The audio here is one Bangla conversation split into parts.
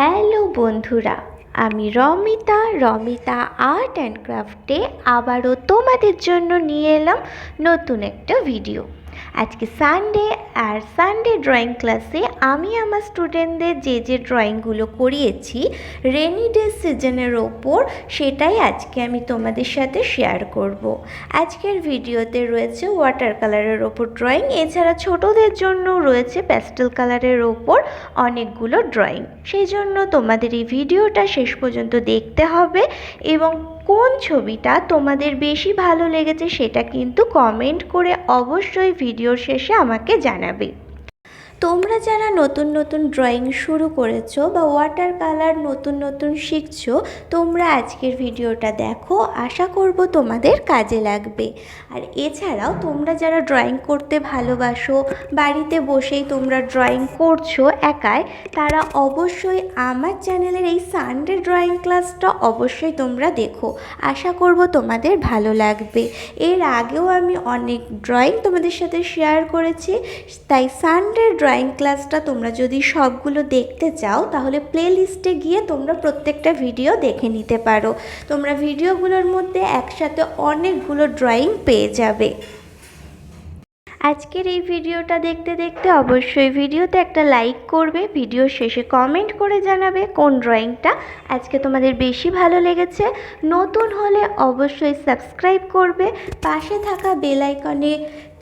হ্যালো বন্ধুরা, আমি রমিতা আর্ট অ্যান্ড ক্রাফটে আবারও তোমাদের জন্য নিয়ে এলাম নতুন একটা ভিডিও। আজকে সানডে, আর সানডে ড্রয়িং ক্লাসে আমি আমার স্টুডেন্টদের যে ড্রয়িংগুলো করিয়েছি রেনি ডে সিজনের ওপর, সেটাই আজকে আমি তোমাদের সাথে শেয়ার করব। আজকের ভিডিওতে রয়েছে ওয়াটার কালারের ওপর ড্রয়িং, এছাড়া ছোটদের জন্য রয়েছে প্যাস্টেল কালারের ওপর অনেকগুলো ড্রয়িং। সেই জন্য তোমাদের এই ভিডিওটা শেষ পর্যন্ত দেখতে হবে এবং কোন ছবিটা তোমাদের বেশি ভালো লেগেছে সেটা কিন্তু কমেন্ট করে অবশ্যই ভিডিওর শেষে আমাকে জানাবে। তোমরা যারা নতুন নতুন ড্রয়িং শুরু করেছো বা ওয়াটার কালার নতুন শিখছো, তোমরা আজকের ভিডিওটা দেখো, আশা করব তোমাদের কাজে লাগবে। আর এছাড়াও তোমরা যারা ড্রয়িং করতে ভালোবাসো, বাড়িতে বসেই তোমরা ড্রয়িং করছো একাই, তারা অবশ্যই আমার চ্যানেলের এই সানডে ড্রয়িং ক্লাসটা অবশ্যই তোমরা দেখো, আশা করব তোমাদের ভালো লাগবে। এর আগেও আমি অনেক ড্রয়িং তোমাদের সাথে শেয়ার করেছি, তাই সানডে ড্রয়িং ক্লাসটা তোমরা যদি সবগুলো দেখতে চাও তাহলে প্লে লিস্টে গিয়ে তোমরা প্রত্যেকটা ভিডিও দেখে নিতে পারো। তোমরা ভিডিওগুলোর মধ্যে একসাথে অনেকগুলো ড্রয়িং পেয়ে যাবে। আজকের এই ভিডিওটা দেখতে দেখতে অবশ্যই ভিডিওতে একটা লাইক করবে, ভিডিও শেষে কমেন্ট করে জানাবে কোন ড্রয়িংটা আজকে তোমাদের বেশি ভালো লেগেছে। নতুন হলে অবশ্যই সাবস্ক্রাইব করবে, পাশে থাকা বেল আইকনে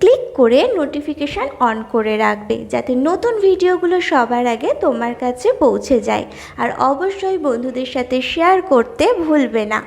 ক্লিক করে নোটিফিকেশান অন করে রাখবে, যাতে নতুন ভিডিওগুলো সবার আগে তোমার কাছে পৌঁছে যায়। আর অবশ্যই বন্ধুদের সাথে শেয়ার করতে ভুলবে না।